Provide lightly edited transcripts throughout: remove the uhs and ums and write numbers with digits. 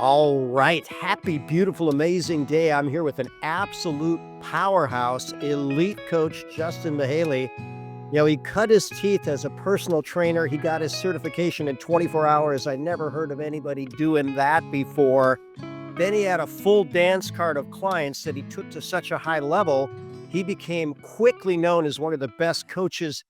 All right. Happy, beautiful, amazing day. I'm here with an absolute powerhouse, elite coach, Justin Mihaly. He cut his teeth as a personal trainer. He got his certification in 24 hours. I never heard of anybody doing that before. Then he had a full dance card of clients that he took to such a high level. He became quickly known as one of the best coaches,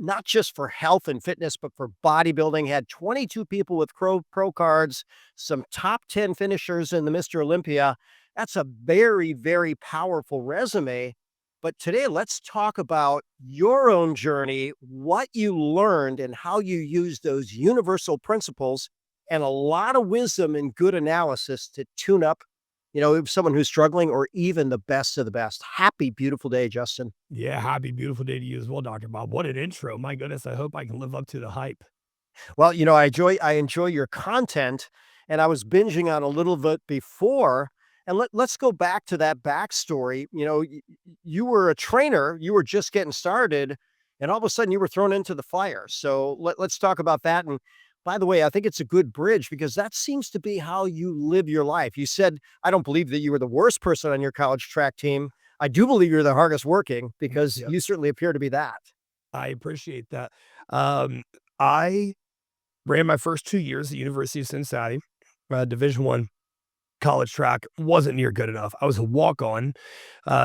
not just for health and fitness, but for bodybuilding. Had 22 people with pro cards, some top 10 finishers in the Mr. Olympia. That's a very, very powerful resume. But today, let's talk about your own journey, what you learned, and how you use those universal principles and a lot of wisdom and good analysis to tune up, someone who's struggling or even the best of the best. Happy, beautiful day, Justin. Yeah, happy, beautiful day to you as well, Dr. Bob. What an intro. My goodness, I hope I can live up to the hype. Well, I enjoy your content, and I was binging on a little bit before. And let's go back to that backstory. You were a trainer, you were just getting started, and all of a sudden you were thrown into the fire. So let's talk about that. And by the way, I think it's a good bridge because that seems to be how you live your life. You said, I don't believe that you were the worst person on your college track team. I do believe you're the hardest working because Yeah, you certainly appear to be that. I appreciate that. I ran my first 2 years at University of Cincinnati, Division I college track. Wasn't near good enough. I was a walk-on.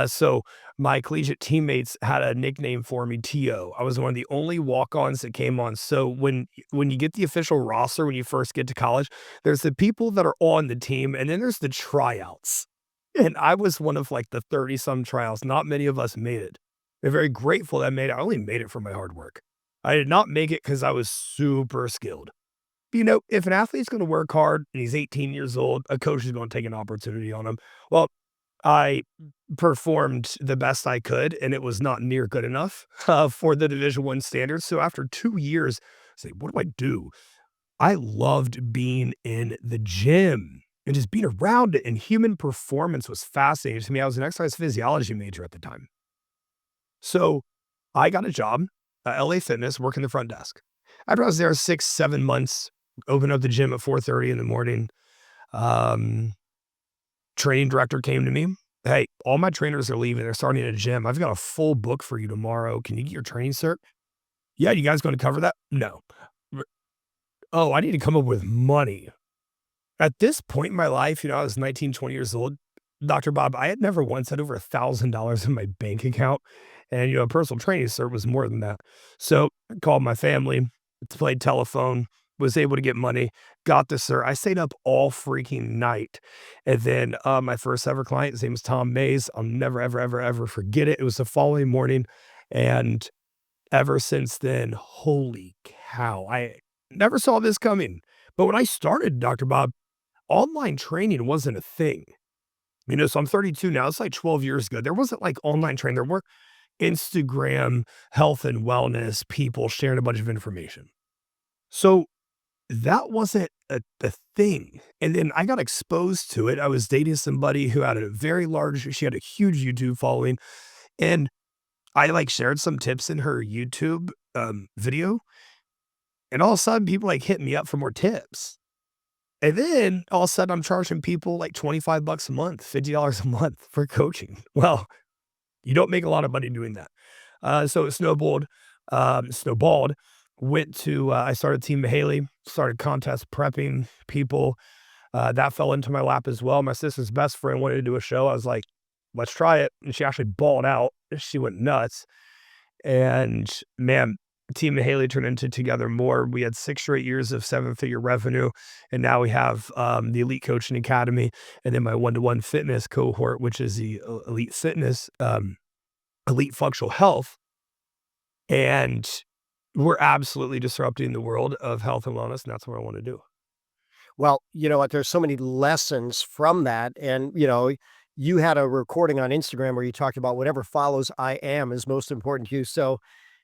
So my collegiate teammates had a nickname for me, TO. I was one of the only walk-ons that came on. So when you get the official roster, when you first get to college, there's the people that are on the team, and then there's the tryouts. And I was one of like the 30 some tryouts. Not many of us made it. They're very grateful that I made it. I only made it for my hard work. I did not make it because I was super skilled. If an athlete's going to work hard and he's 18 years old, a coach is going to take an opportunity on him. Well, I performed the best I could, and it was not near good enough for the Division I standards. So after 2 years, I say, what do I do? I loved being in the gym and just being around it. And human performance was fascinating to me. I was an exercise physiology major at the time. So I got a job at LA Fitness working the front desk. After I was there 6, 7 months, opened up the gym at 4:30 in the morning. Um, Training director came to me. Hey, all my trainers are leaving. They're starting a gym. I've got a full book for you tomorrow. Can you get your training cert? Yeah, you guys going to cover that? No. Oh, I need to come up with money. At this point in my life, I was 19, 20 years old. Dr. Bob, I had never once had over $1,000 in my bank account. And, a personal training cert was more than that. So I called my family, played telephone, was able to get money, got the cert. I stayed up all freaking night. And then my first ever client, his name was Tom Mays. I'll never, ever, ever, ever forget it. It was the following morning. And ever since then, holy cow, I never saw this coming. But when I started, Dr. Bob, online training wasn't a thing. So I'm 32 now. It's like 12 years ago. There wasn't like online training. There were Instagram health and wellness people sharing a bunch of information. So that wasn't a thing. And then I got exposed to it. I was dating somebody who had she had a huge YouTube following. And I like shared some tips in her YouTube video. And all of a sudden people like hit me up for more tips. And then all of a sudden I'm charging people like $25 a month, $50 a month for coaching. Well, you don't make a lot of money doing that. So it snowballed, I started Team Mihaly, started contest prepping people. That fell into my lap as well. My sister's best friend wanted to do a show. I was like, let's try it. And she actually balled out. She went nuts. And man, Team Mihaly turned into Together More. We had 6 straight years of 7-figure revenue. And now we have the Elite Coaching Academy and then my one-to-one fitness cohort, which is the Elite Fitness, Elite Functional Health. And we're absolutely disrupting the world of health and wellness. And that's what I want to do. Well, you know what? There's so many lessons from that. And, you had a recording on Instagram where you talked about whatever follows I am is most important to you. So,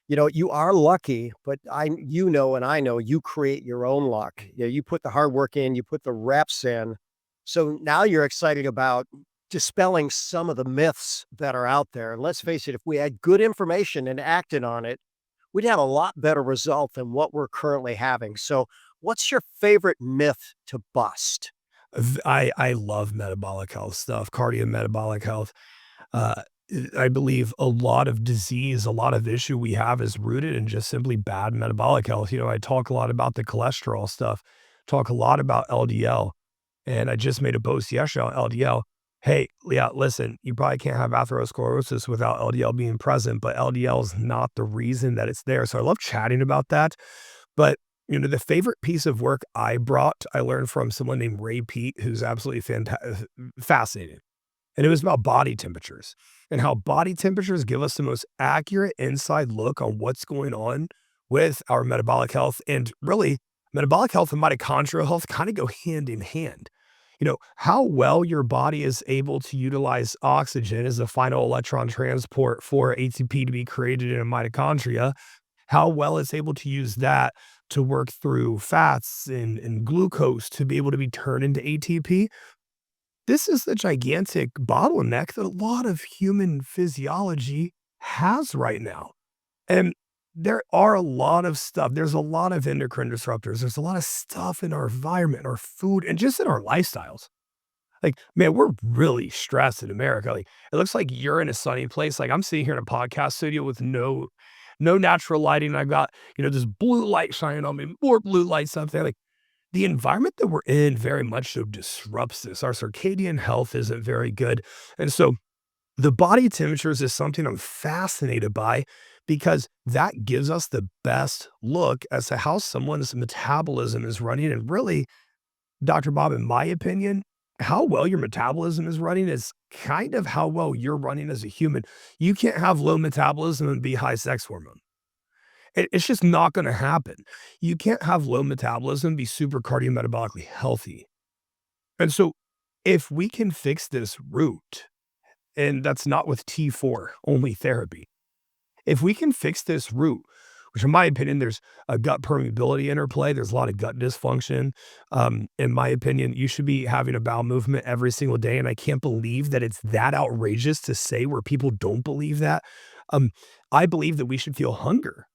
you are lucky, but and I know you create your own luck. You put the hard work in, you put the reps in. So now you're excited about dispelling some of the myths that are out there. And let's face it, if we had good information and acted on it, we'd have a lot better result than what we're currently having. So what's your favorite myth to bust? I love metabolic health stuff, cardiometabolic health. Uh, I believe a lot of disease, a lot of issue we have is rooted in just simply bad metabolic health. I talk a lot about the cholesterol stuff, talk a lot about LDL, and I just made a post yesterday on LDL. Hey, yeah, listen, you probably can't have atherosclerosis without LDL being present, but LDL is not the reason that it's there. So I love chatting about that. But the favorite piece of work I learned from someone named Ray Pete, who's absolutely fascinating. And it was about body temperatures and how body temperatures give us the most accurate inside look on what's going on with our metabolic health. And really, metabolic health and mitochondrial health kind of go hand in hand. How well your body is able to utilize oxygen as the final electron transport for ATP to be created in a mitochondria, how well it's able to use that to work through fats and glucose to be able to be turned into ATP. This is the gigantic bottleneck that a lot of human physiology has right now. And there are a lot of stuff. There's a lot of endocrine disruptors. There's a lot of stuff in our environment, our food, and just in our lifestyles. Like, man, we're really stressed in America. Like, it looks like you're in a sunny place. Like, I'm sitting here in a podcast studio with no natural lighting. I've got, this blue light shining on me, more blue light stuff there. Like, the environment that we're in very much so disrupts this. Our circadian health isn't very good. And so the body temperatures is something I'm fascinated by because that gives us the best look as to how someone's metabolism is running. And really, Dr. Bob, in my opinion, how well your metabolism is running is kind of how well you're running as a human. You can't have low metabolism and be high sex hormone. It's just not going to happen. You can't have low metabolism, be super cardiometabolically healthy. And so if we can fix this root, and that's not with T4 only therapy, if we can fix this root, which in my opinion, there's a gut permeability interplay, there's a lot of gut dysfunction. In my opinion, you should be having a bowel movement every single day. And I can't believe that it's that outrageous to say where people don't believe that. I believe that we should feel hunger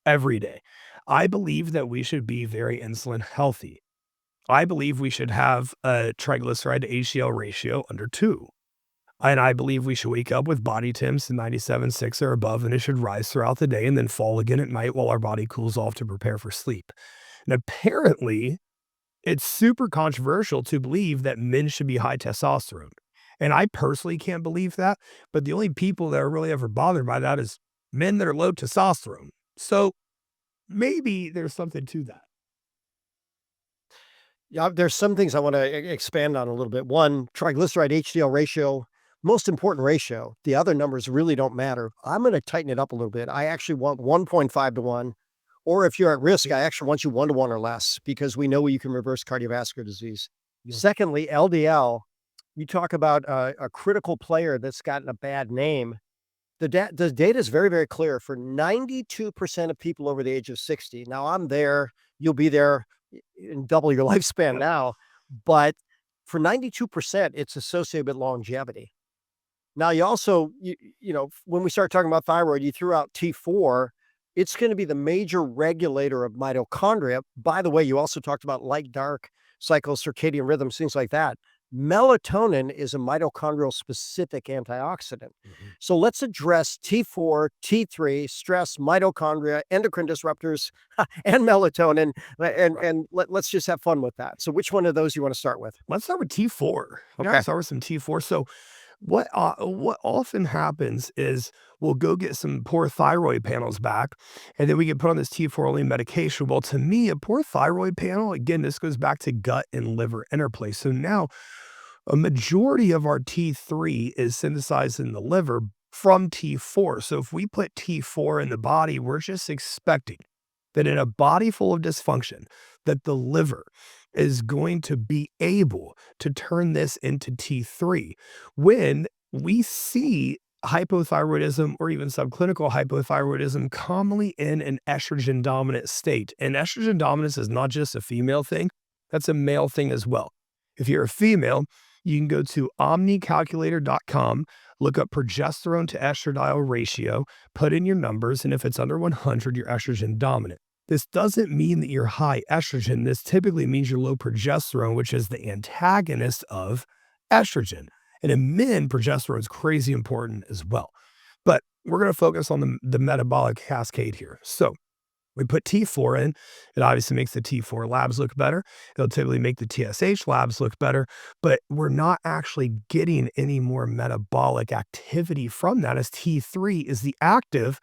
every day. I believe that we should be very insulin healthy. I believe we should have a triglyceride to HDL ratio under 2. And I believe we should wake up with body temps in 97.6 or above, and it should rise throughout the day and then fall again at night while our body cools off to prepare for sleep. And apparently, it's super controversial to believe that men should be high testosterone. And I personally can't believe that, but the only people that are really ever bothered by that is men that are low testosterone. So maybe there's something to that. Yeah, there's some things I want to expand on a little bit. One, triglyceride HDL ratio, most important ratio. The other numbers really don't matter. I'm going to tighten it up a little bit. I actually want 1.5 to 1, or if you're at risk, I actually want you 1 to 1 or less because we know you can reverse cardiovascular disease. Yeah. Secondly, LDL. You talk about a critical player that's gotten a bad name. The data is very, very clear for 92% of people over the age of 60. Now I'm there, you'll be there in double your lifespan now, but for 92%, it's associated with longevity. Now you also, when we start talking about thyroid, you threw out T4. It's going to be the major regulator of mitochondria. By the way, you also talked about light, dark cycles, circadian rhythms, things like that. Melatonin is a mitochondrial specific antioxidant. So let's address T4, T3, stress, mitochondria, endocrine disruptors, and melatonin, and let's just have fun with that. So which one of those you want to start with? Let's start with T4. Okay. Start with some T4. So what often happens is we'll go get some poor thyroid panels back, and then we get put on this T4 only medication. Well, to me, a poor thyroid panel, again, this goes back to gut and liver interplay. So now a majority of our T3 is synthesized in the liver from T4. So if we put T4 in the body, we're just expecting that in a body full of dysfunction, that the liver is going to be able to turn this into T3. When we see hypothyroidism or even subclinical hypothyroidism commonly in an estrogen dominant state. And estrogen dominance is not just a female thing, that's a male thing as well. If you're a female, you can go to omnicalculator.com, look up progesterone to estradiol ratio, put in your numbers, and if it's under 100, you're estrogen dominant. This doesn't mean that you're high estrogen. This typically means you're low progesterone, which is the antagonist of estrogen. And in men, progesterone is crazy important as well. But we're going to focus on the metabolic cascade here. So we put T4 in. It obviously makes the T4 labs look better. It'll typically make the TSH labs look better, but we're not actually getting any more metabolic activity from that, as T3 is the active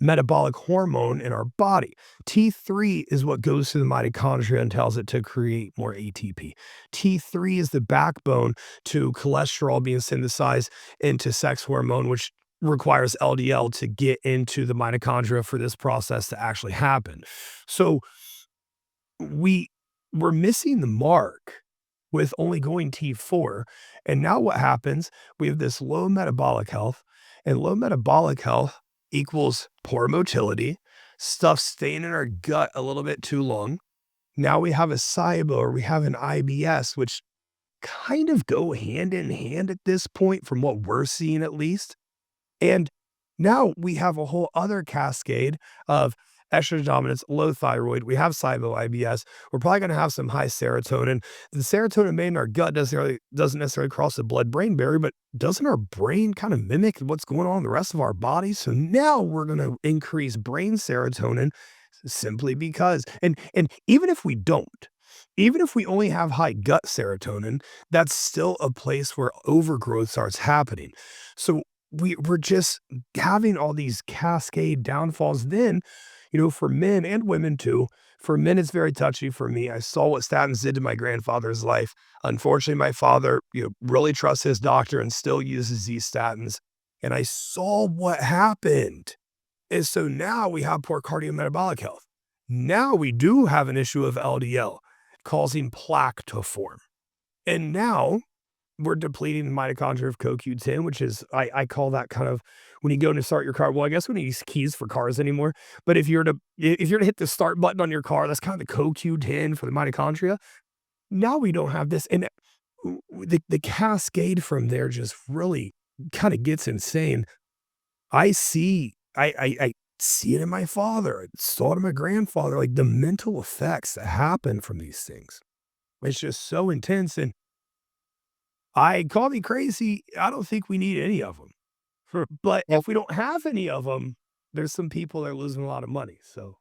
metabolic hormone in our body. T3 is what goes to the mitochondria and tells it to create more ATP. T3 is the backbone to cholesterol being synthesized into sex hormone, which requires LDL to get into the mitochondria for this process to actually happen. So we we're missing the mark with only going T4. And now what happens? We have this low metabolic health, and low metabolic health equals poor motility, stuff staying in our gut a little bit too long. Now we have a SIBO or we have an IBS, which kind of go hand in hand at this point from what we're seeing at least. And now we have a whole other cascade of estrogen dominance, low thyroid. We have SIBO, IBS. We're probably going to have some high serotonin. The serotonin made in our gut doesn't necessarily cross the blood-brain barrier, but doesn't our brain kind of mimic what's going on in the rest of our body? So now we're going to increase brain serotonin simply because, and even if we don't, even if we only have high gut serotonin, that's still a place where overgrowth starts happening. So we're just having all these cascade downfalls. Then, for men and women too, for men, it's very touchy for me. I saw what statins did to my grandfather's life. Unfortunately, my father, really trusts his doctor and still uses these statins. And I saw what happened. And so now we have poor cardiometabolic health. Now we do have an issue of LDL causing plaque to form. And now we're depleting the mitochondria of CoQ10, which is, I call that kind of when you go to start your car. Well, I guess we don't use keys for cars anymore. But if you're to hit the start button on your car, that's kind of the CoQ10 for the mitochondria. Now we don't have this. And the cascade from there just really kind of gets insane. I see it in my father. I saw it in my grandfather, like the mental effects that happen from these things. It's just so intense. And call me crazy, I don't think we need any of them. But Well, if we don't have any of them, there's some people that are losing a lot of money, so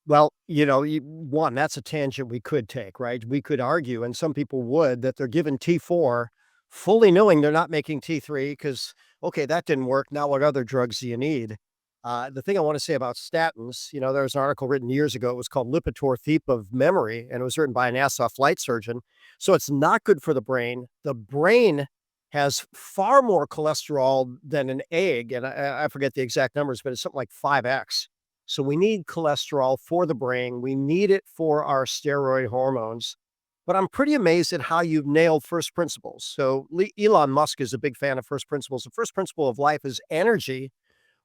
well, one, that's a tangent we could take, right? We could argue, and some people would, that they're given T4 fully knowing they're not making T3 because, okay, that didn't work. Now, what other drugs do you need? The thing I want to say about statins, there was an article written years ago. It was called Lipitor Thief of Memory, and it was written by a NASA flight surgeon. So it's not good for the brain. The brain has far more cholesterol than an egg, and I forget the exact numbers, but it's something like 5x. So we need cholesterol for the brain. We need it for our steroid hormones. But I'm pretty amazed at how you've nailed first principles. So Elon Musk is a big fan of first principles. The first principle of life is energy.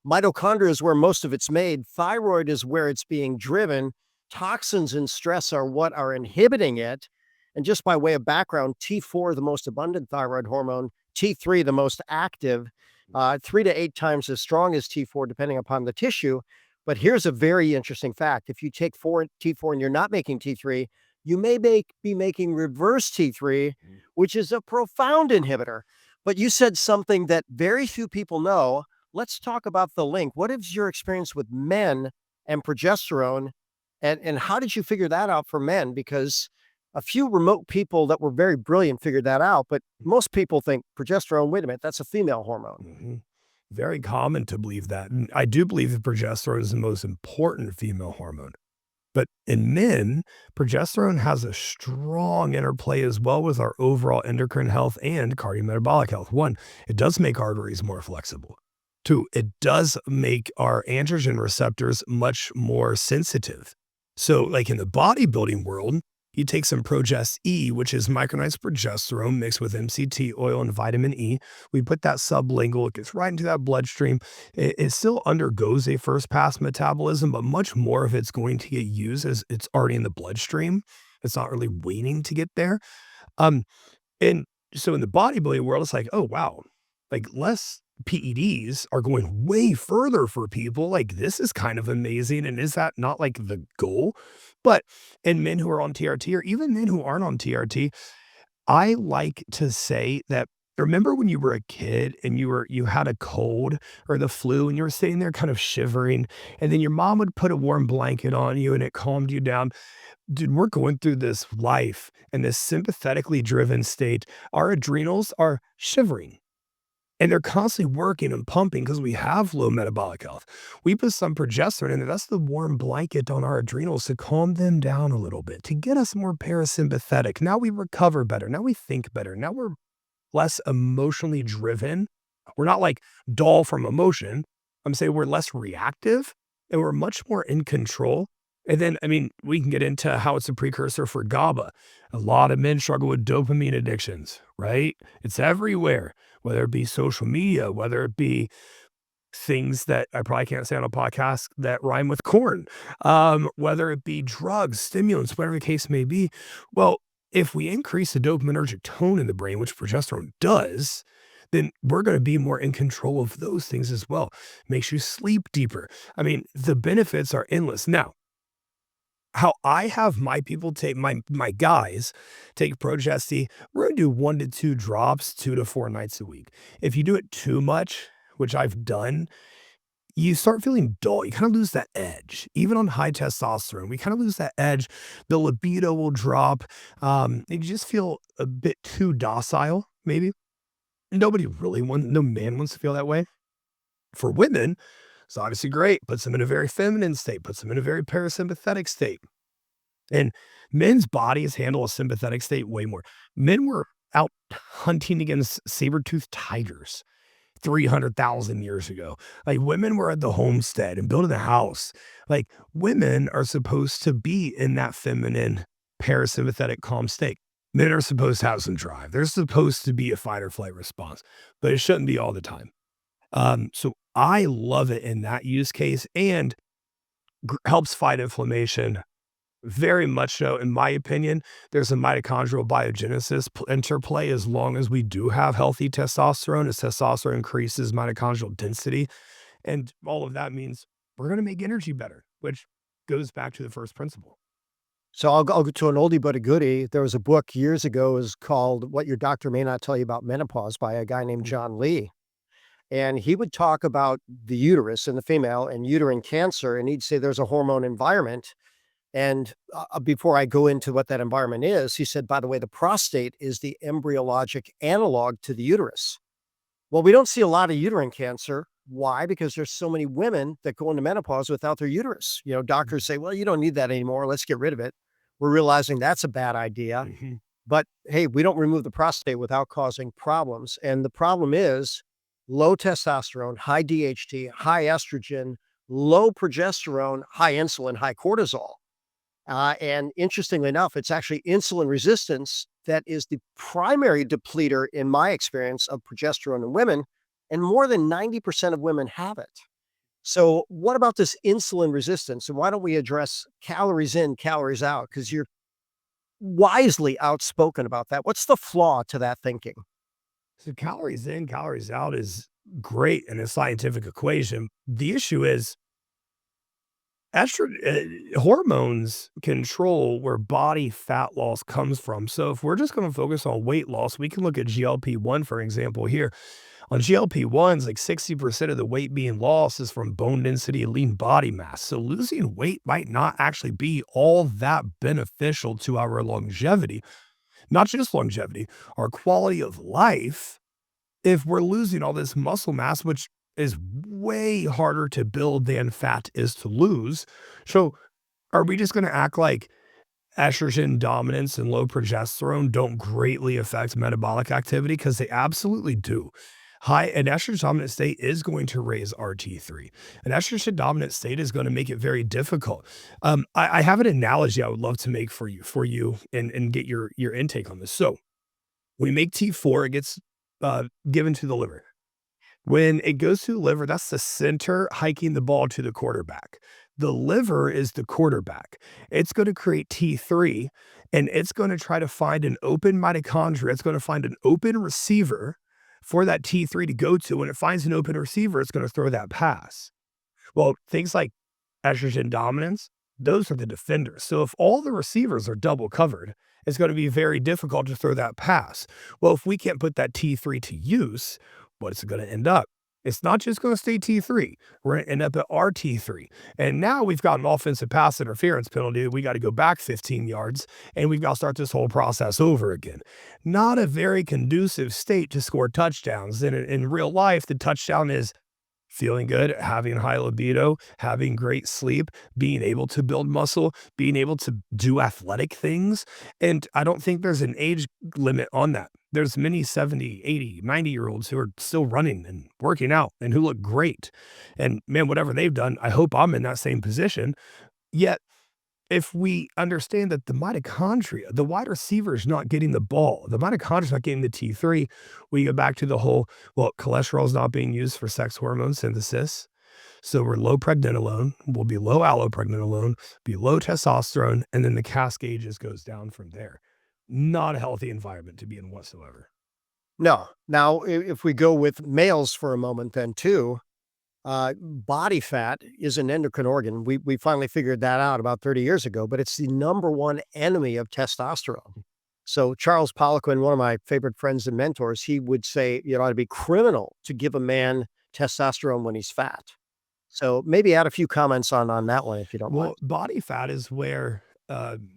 Mitochondria is where most of it's made. Thyroid is where it's being driven. Toxins and stress are what are inhibiting it. And just by way of background, T4, the most abundant thyroid hormone, T3, the most active, 3 to 8 times as strong as T4, depending upon the tissue. But here's a very interesting fact. If you take T4 and you're not making T3, you may be making reverse T3, which is a profound inhibitor. But you said something that very few people know. Let's talk about the link. What is your experience with men and progesterone? And how did you figure that out for men? Because a few remote people that were very brilliant figured that out. But most people think progesterone, wait a minute, that's a female hormone. mhm. Very common to believe that, and I do believe that progesterone is the most important female hormone. But in men, progesterone has a strong interplay as well with our overall endocrine health and cardiometabolic health. One, it does make arteries more flexible. Two, it does make our androgen receptors much more sensitive. So, like in the bodybuilding world, you take some Progest-E, which is micronized progesterone mixed with MCT oil and vitamin E. We put that sublingual, it gets right into that bloodstream. It still undergoes a first pass metabolism, but much more of it's going to get used as it's already in the bloodstream. It's not really waiting to get there. Um, and so in the bodybuilding world, it's like, oh, wow, like less PEDs are going way further for people. Like, this is kind of amazing. And is that not like the goal? But in men who are on TRT or even men who aren't on TRT, I like to say that remember when you were a kid and you had a cold or the flu and you were sitting there kind of shivering and then your mom would put a warm blanket on you and it calmed you down. Dude, we're going through this life in this sympathetically driven state. Our adrenals are shivering. And they're constantly working and pumping because we have low metabolic health. We put some progesterone in there. That's the warm blanket on our adrenals to calm them down a little bit, to get us more parasympathetic. Now we recover better. Now we think better. Now we're less emotionally driven. We're not like dull from emotion. I'm saying we're less reactive and we're much more in control. And then, I mean, we can get into how it's a precursor for GABA. A lot of men struggle with dopamine addictions, right? It's everywhere, whether it be social media, whether it be things that I probably can't say on a podcast that rhyme with corn, whether it be drugs, stimulants, whatever the case may be. Well, if we increase the dopaminergic tone in the brain, which progesterone does, then we're going to be more in control of those things as well. Makes you sleep deeper. I mean, the benefits are endless. Now, how I have my people take my guys take Progesti, we're gonna do 1 to 2 drops, 2 to 4 nights a week. If you do it too much, which I've done, you start feeling dull. You kind of lose that edge. Even on high testosterone, we kind of lose that edge. The libido will drop. You just feel a bit too docile, maybe. No man wants to feel that way. For women, it's obviously great. Puts them in a very feminine state, puts them in a very parasympathetic state. And men's bodies handle a sympathetic state way more. Men were out hunting against saber-toothed tigers 300,000 years ago. Like, women were at the homestead and building a house. Like, women are supposed to be in that feminine, parasympathetic, calm state. Men are supposed to have some drive. There's supposed to be a fight or flight response, but it shouldn't be all the time. So I love it in that use case and helps fight inflammation. Very much so, in my opinion. There's a mitochondrial biogenesis interplay as long as we do have healthy testosterone. As testosterone increases mitochondrial density, and all of that means we're going to make energy better, which goes back to the first principle. So I'll go to an oldie but a goodie. There was a book years ago is called What Your Doctor May Not Tell You About Menopause by a guy named John Lee. And he would talk about the uterus in the female and uterine cancer. And he'd say there's a hormone environment. And before I go into what that environment is, he said, by the way, the prostate is the embryologic analog to the uterus. Well, we don't see a lot of uterine cancer. Why? Because there's so many women that go into menopause without their uterus. You know, doctors say, well, you don't need that anymore. Let's get rid of it. We're realizing that's a bad idea. Mhm. But hey, we don't remove the prostate without causing problems. And the problem is low testosterone, high DHT, high estrogen, low progesterone, high insulin, high cortisol. And interestingly enough, it's actually insulin resistance that is the primary depleter, in my experience, of progesterone in women. And more than 90% of women have it. So, what about this insulin resistance? And why don't we address calories in, calories out? Because you're wisely outspoken about that. What's the flaw to that thinking? So calories in, calories out is great in a scientific equation. The issue is hormones control where body fat loss comes from. So if we're just going to focus on weight loss, we can look at GLP-1, for example, here. On GLP-1s, like 60% of the weight being lost is from bone density and lean body mass. So losing weight might not actually be all that beneficial to our longevity. Not just longevity, our quality of life, if we're losing all this muscle mass, which is way harder to build than fat is to lose. So are we just going to act like estrogen dominance and low progesterone don't greatly affect metabolic activity? Because they absolutely do. An estrogen dominant state is going to raise RT3. An estrogen dominant state is going to make it very difficult. I have an analogy I would love to make for you and get your intake on this. So we make T4, it gets given to the liver. When it goes to the liver, that's the center hiking the ball to the quarterback. The liver is the quarterback. It's going to create T3 and it's going to try to find an open mitochondria. It's going to find an open receiver for that T3 to go to. When it finds an open receiver, it's going to throw that pass. Well, things like estrogen dominance, those are the defenders. So if all the receivers are double covered, it's going to be very difficult to throw that pass. Well, if we can't put that T3 to use, what's it going to end up? It's not just going to stay T3. We're going to end up at RT3. And now we've got an offensive pass interference penalty. We got to go back 15 yards and we've got to start this whole process over again. Not a very conducive state to score touchdowns. And in real life, the touchdown is feeling good, having high libido, having great sleep, being able to build muscle, being able to do athletic things. And I don't think there's an age limit on that. There's many 70, 80, 90-year-olds who are still running and working out and who look great. And man, whatever they've done, I hope I'm in that same position. Yet, if we understand that the mitochondria, the wide receiver is not getting the ball, the mitochondria is not getting the T3, we go back to the whole, well, cholesterol is not being used for sex hormone synthesis. So we're low pregnenolone, we'll be low allopregnenolone, be low testosterone, and then the cascade just goes down from there. Not a healthy environment to be in whatsoever. No. Now, if we go with males for a moment, then too, body fat is an endocrine organ. We finally figured that out about 30 years ago, but it's the number one enemy of testosterone. So Charles Poliquin, one of my favorite friends and mentors, he would say, it ought to be criminal to give a man testosterone when he's fat. So maybe add a few comments on that one if you don't mind. Well, body fat is where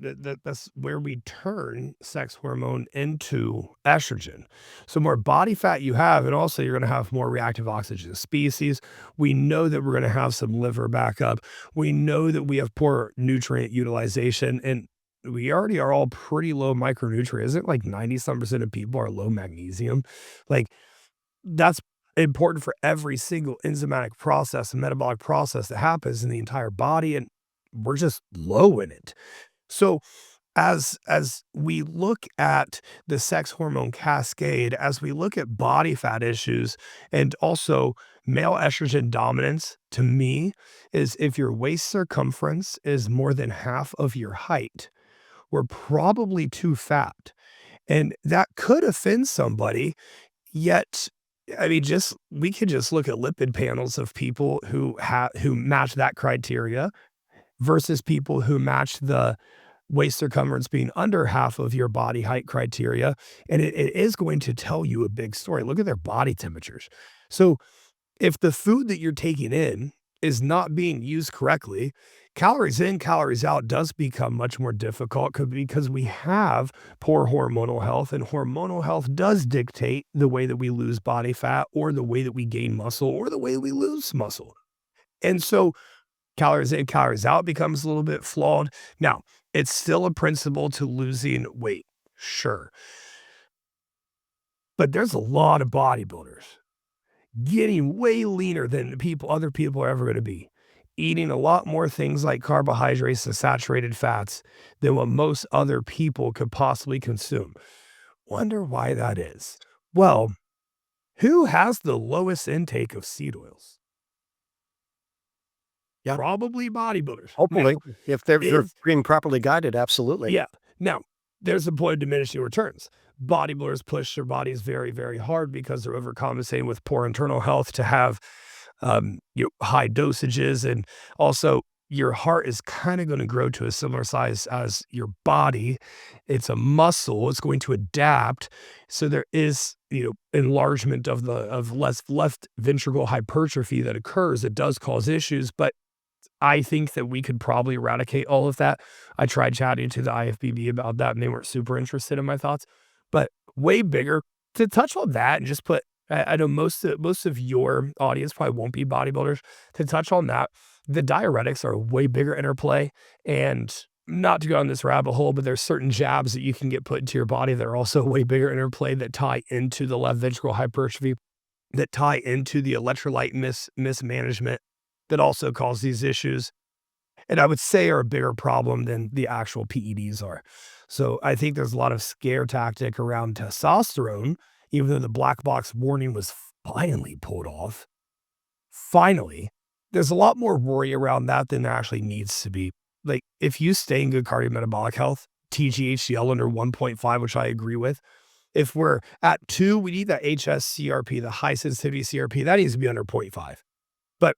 that's where we turn sex hormone into estrogen. So more body fat you have, and also you're going to have more reactive oxygen species. We know that we're going to have some liver backup. We know that we have poor nutrient utilization, and we already are all pretty low micronutrient. Isn't it like 90% of people are low magnesium? Like that's important for every single enzymatic process and metabolic process that happens in the entire body, and we're just low in it. So as we look at the sex hormone cascade, as we look at body fat issues, and also male estrogen dominance, to me, is if your waist circumference is more than half of your height, we're probably too fat. And that could offend somebody, yet I mean, we could just look at lipid panels of people who match that criteria versus people who match the waist circumference being under half of your body height criteria. And it is going to tell you a big story. Look at their body temperatures. So if the food that you're taking in is not being used correctly, calories in, calories out does become much more difficult because we have poor hormonal health, and hormonal health does dictate the way that we lose body fat or the way that we gain muscle or the way we lose muscle. And so calories in, calories out becomes a little bit flawed. Now, it's still a principle to losing weight, sure. But there's a lot of bodybuilders getting way leaner than other people are ever going to be, eating a lot more things like carbohydrates and saturated fats than what most other people could possibly consume. Wonder why that is. Well, who has the lowest intake of seed oils? Yeah. Probably bodybuilders. Hopefully, Now, if they're if being properly guided, absolutely. yeah. Now, there's a point of diminishing returns. Bodybuilders push their bodies very, very hard because they're overcompensating with poor internal health to have high dosages. And also, your heart is kind of going to grow to a similar size as your body. It's a muscle. It's going to adapt. So there is, enlargement of left ventricle hypertrophy that occurs. It does cause issues, but I think that we could probably eradicate all of that. I tried chatting to the IFBB about that, and they weren't super interested in my thoughts. But way bigger, to touch on that and just put, I know most of your audience probably won't be bodybuilders. To touch on that, the diuretics are a way bigger interplay. And not to go on this rabbit hole, but there's certain jabs that you can get put into your body that are also way bigger interplay that tie into the left ventricle hypertrophy, that tie into the electrolyte mismanagement that also cause these issues, and I would say are a bigger problem than the actual PEDs are. So I think there's a lot of scare tactic around testosterone, even though the black box warning was finally pulled off. Finally, there's a lot more worry around that than there actually needs to be. Like, if you stay in good cardiometabolic health, TGHDL under 1.5, which I agree with, If we're at 2, we need that HSCRP, the high sensitivity CRP. That needs to be under 0.5. But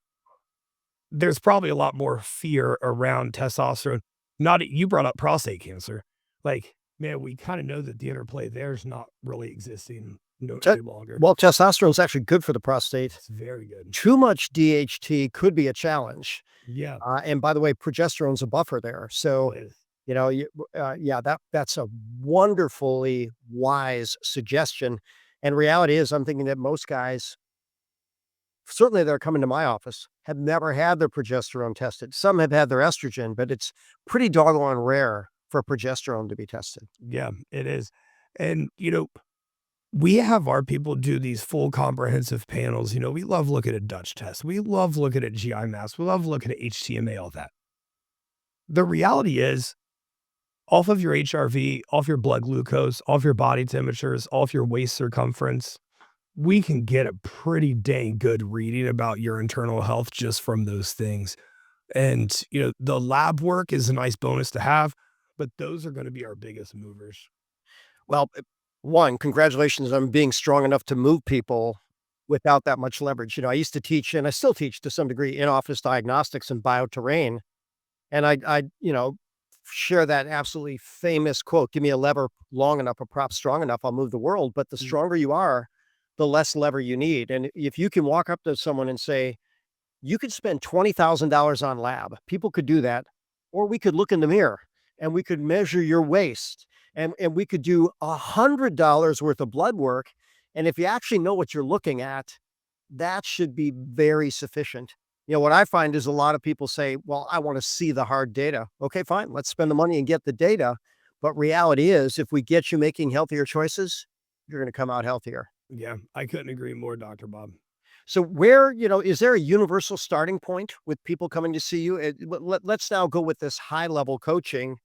there's probably a lot more fear around testosterone. Not you brought up prostate cancer. Like, man, we kind of know that the interplay there is not really existing Te- any longer. well, testosterone is actually good for the prostate. It's very good. Too much DHT could be a challenge. Yeah. And by the way, progesterone's a buffer there. So, It is. yeah, that's a wonderfully wise suggestion. And reality is, I'm thinking that most guys, certainly that are coming to my office, have never had their progesterone tested. Some have had their estrogen, but it's pretty doggone rare for progesterone to be tested. Yeah, it is. And, we have our people do these full comprehensive panels. We love looking at Dutch tests. We love looking at GI mass. We love looking at HTMA, all that. The reality is, off of your HRV, off your blood glucose, off your body temperatures, off your waist circumference, we can get a pretty dang good reading about your internal health just from those things. And, the lab work is a nice bonus to have, but those are going to be our biggest movers. Well, one, congratulations on being strong enough to move people without that much leverage. I used to teach, and I still teach to some degree, in-office diagnostics and bioterrain. And I share that absolutely famous quote, give me a lever long enough, a prop strong enough, I'll move the world. But the stronger you are, the less lever you need. And if you can walk up to someone and say, you could spend $20,000 on lab, people could do that. Or we could look in the mirror and we could measure your waist and we could do $100 worth of blood work. And if you actually know what you're looking at, that should be very sufficient. What I find is a lot of people say, well, I want to see the hard data. Okay, fine. Let's spend the money and get the data. But reality is, if we get you making healthier choices, you're going to come out healthier. Yeah, I couldn't agree more, Dr. Bob. So where, is there a universal starting point with people coming to see you? Let's now go with this high level coaching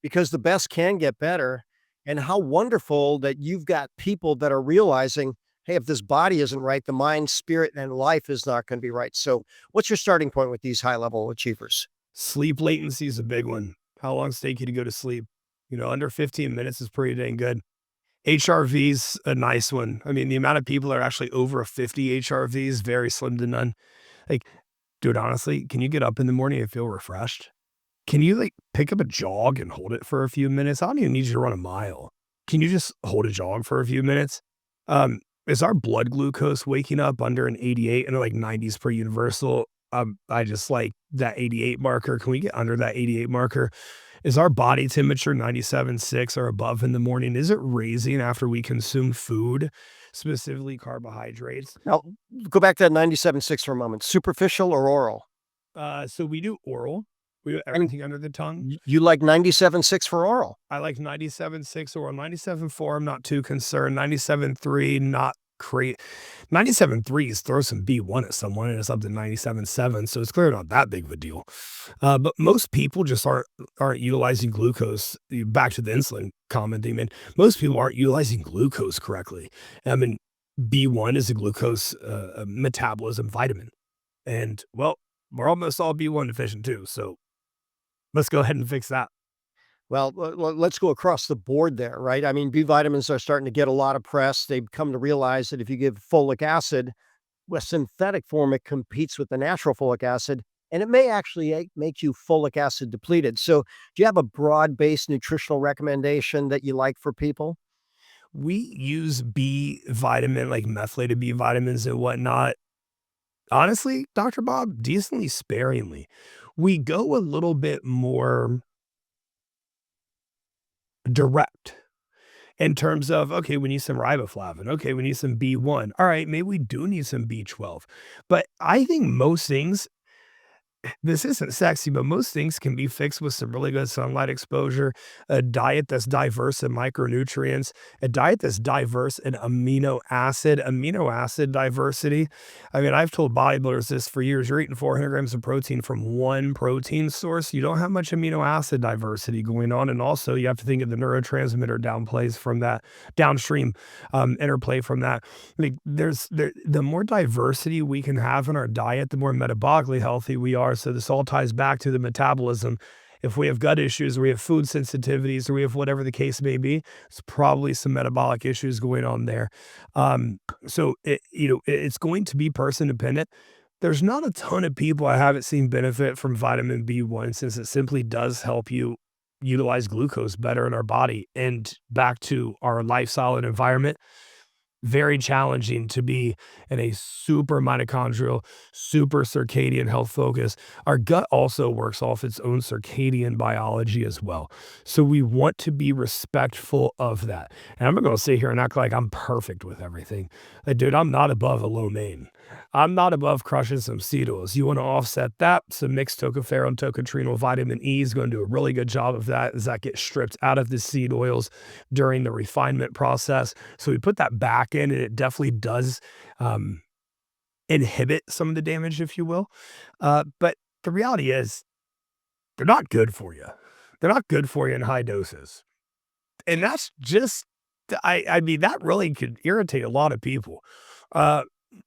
because the best can get better. And how wonderful that you've got people that are realizing, hey, if this body isn't right, the mind, spirit, and life is not going to be right. So what's your starting point with these high level achievers? Sleep latency is a big one. How long does it take you to go to sleep? Under 15 minutes is pretty dang good. HRV's a nice one. I mean, the amount of people that are actually over a 50 HRV is very slim to none. Like, dude, honestly, can you get up in the morning and feel refreshed? Can you pick up a jog and hold it for a few minutes? I don't even need you to run a mile. Can you just hold a jog for a few minutes? Is our blood glucose waking up under an 88 and 90s per universal? I just like that 88 marker. Can we get under that 88 marker? Is our body temperature 97.6 or above in the morning? Is it raising after we consume food, specifically carbohydrates? Now, go back to that 97.6 for a moment. Superficial or oral? So we do oral. We do everything under the tongue. You like 97.6 for oral? I like 97.6 oral. 97.4, I'm not too concerned. 97.3, not great. 97.3s throw some B1 at someone and it's up to 97.7, so it's clearly not that big of a deal. But most people just aren't utilizing glucose. Back to the insulin comment, most people aren't utilizing glucose correctly. I mean, B1 is a glucose metabolism vitamin. And, well, we're almost all B1 deficient too, so let's go ahead and fix that. Well, let's go across the board there, right? I mean, B vitamins are starting to get a lot of press. They've come to realize that if you give folic acid, a synthetic form, it competes with the natural folic acid, and it may actually make you folic acid depleted. So do you have a broad-based nutritional recommendation that you like for people? We use B vitamin, like methylated B vitamins and whatnot. Honestly, Dr. Bob, decently sparingly. We go a little bit more direct in terms of, okay, we need some riboflavin. Okay, we need some B1. All right, maybe we do need some B12. But I think most things, this isn't sexy, but most things can be fixed with some really good sunlight exposure, a diet that's diverse in micronutrients, a diet that's diverse in amino acid diversity. I mean, I've told bodybuilders this for years. You're eating 400 grams of protein from one protein source. You don't have much amino acid diversity going on. And also you have to think of the neurotransmitter downplays from that, downstream interplay from that. Like the more diversity we can have in our diet, the more metabolically healthy we are. So this all ties back to the metabolism. If we have gut issues, or we have food sensitivities, or we have whatever the case may be, it's probably some metabolic issues going on there. So it's going to be person dependent. There's not a ton of people I haven't seen benefit from vitamin B1 since it simply does help you utilize glucose better in our body. And back to our lifestyle and environment, very challenging to be in a super mitochondrial, super circadian health focus. Our gut also works off its own circadian biology as well. So we want to be respectful of that. And I'm not going to sit here and act like I'm perfect with everything. Like, dude, I'm not above a lo mein. I'm not above crushing some seed oils. You want to offset that? Some mixed tocopherol and tocotrienol vitamin E is going to do a really good job of that as that gets stripped out of the seed oils during the refinement process. So we put that back in, and it definitely does inhibit some of the damage, if you will. But the reality is, they're not good for you. They're not good for you in high doses. And that's just, I mean, that really could irritate a lot of people.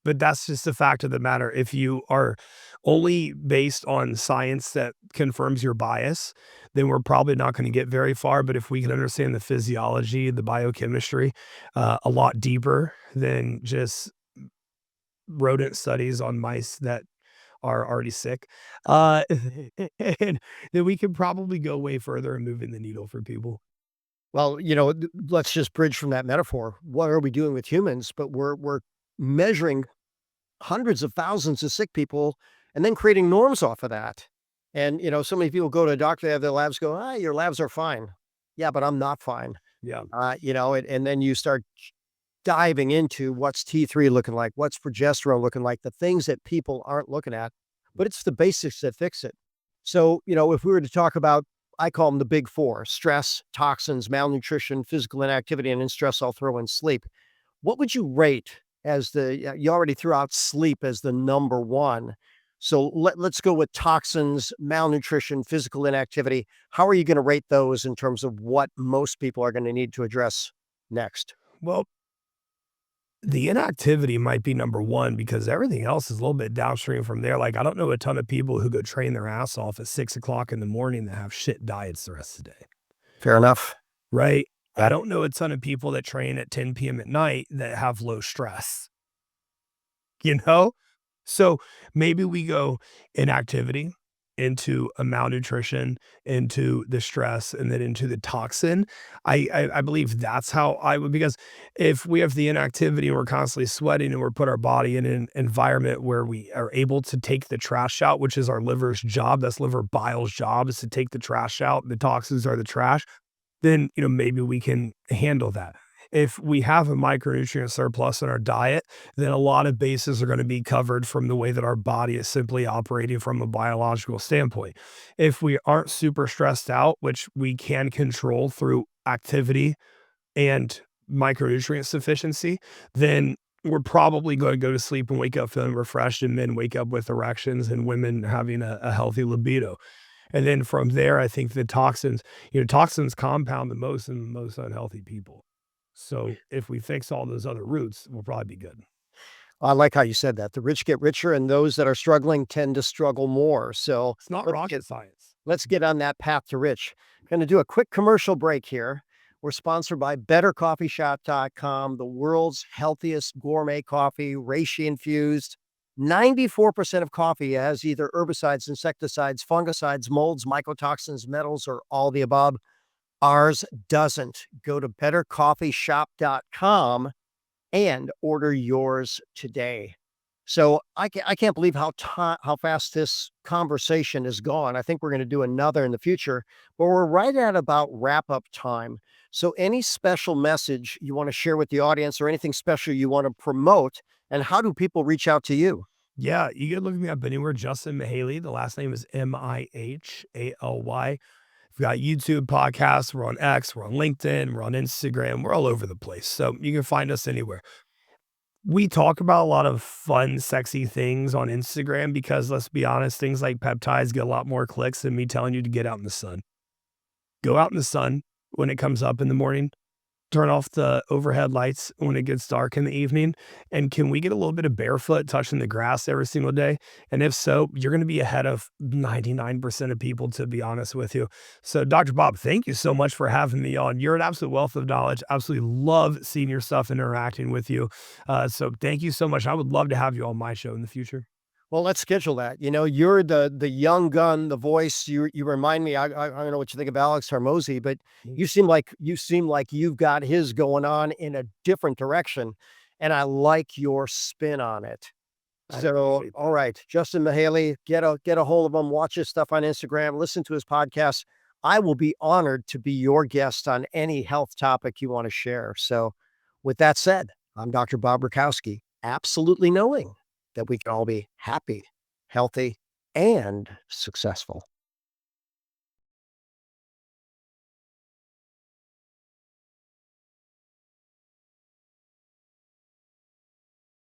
But that's just the fact of the matter. If you are only based on science that confirms your bias, then we're probably not going to get very far. But if we can understand the physiology, the biochemistry, a lot deeper than just rodent studies on mice that are already sick, and then we can probably go way further in moving the needle for people. Well, let's just bridge from that metaphor. What are we doing with humans? But we're measuring hundreds of thousands of sick people and then creating norms off of that. And, so many people go to a doctor, they have their labs go, your labs are fine. Yeah, but I'm not fine. Yeah. And then you start diving into what's T3 looking like, what's progesterone looking like, the things that people aren't looking at, but it's the basics that fix it. So, if we were to talk about, I call them the big four: stress, toxins, malnutrition, physical inactivity, and in stress, I'll throw in sleep. What would you rate as you already threw out sleep as the number one. So let's go with toxins, malnutrition, physical inactivity. How are you going to rate those in terms of what most people are going to need to address next? Well, the inactivity might be number one because everything else is a little bit downstream from there. Like, I don't know a ton of people who go train their ass off at 6 o'clock in the morning that have shit diets the rest of the day. Fair enough. Right? I don't know a ton of people that train at 10 PM at night that have low stress. So maybe we go inactivity into a malnutrition, into the stress, and then into the toxin. I believe that's how I would, because if we have the inactivity and we're constantly sweating and we're put our body in an environment where we are able to take the trash out, which is our liver's job, that's liver bile's job, is to take the trash out. The toxins are the trash. Then, maybe we can handle that. If we have a micronutrient surplus in our diet, then a lot of bases are going to be covered from the way that our body is simply operating from a biological standpoint. If we aren't super stressed out, which we can control through activity and micronutrient sufficiency, then we're probably going to go to sleep and wake up feeling refreshed, and men wake up with erections, and women having a healthy libido. And then from there, I think the toxins compound the most in the most unhealthy people. So if we fix all those other roots, we'll probably be good. I like how you said that. The rich get richer, and those that are struggling tend to struggle more. So It's not let's rocket science. let's get on that path to rich. Going to do a quick commercial break here. We're sponsored by bettercoffeeshop.com, the world's healthiest gourmet coffee, reishi infused. 94% of coffee has either herbicides, insecticides, fungicides, molds, mycotoxins, metals, or all the above. Ours doesn't. Go to bettercoffeeshop.com and order yours today. So I can't believe how fast this conversation is gone. I think we're going to do another in the future, but we're right at about wrap-up time. So any special message you want to share with the audience, or anything special you want to promote, and how do people reach out to you? Yeah, you can look me up anywhere. Justin Mihaly. The last name is Mihaly. We've got YouTube podcasts. We're on X. We're on LinkedIn. We're on Instagram. We're all over the place. So you can find us anywhere. We talk about a lot of fun, sexy things on Instagram because, let's be honest, things like peptides get a lot more clicks than me telling you to get out in the sun. Go out in the sun when it comes up in the morning. turn off the overhead lights when it gets dark in the evening? And can we get a little bit of barefoot touching the grass every single day? And if so, you're going to be ahead of 99% of people, to be honest with you. So, Dr. Bob, thank you so much for having me on. You're an absolute wealth of knowledge. Absolutely love seeing your stuff, interacting with you. So, thank you so much. I would love to have you on my show in the future. Well, let's schedule that. You're the young gun, the voice. You remind me. I don't know what you think of Alex Hormozy, but you seem like you've got his going on in a different direction, and I like your spin on it. I So, appreciate all right, Justin Mihaly, get a hold of him, watch his stuff on Instagram, listen to his podcast. I will be honored to be your guest on any health topic you want to share. So, with that said, I'm Dr. Bob Rakowski, absolutely knowing that we can all be happy, healthy, and successful.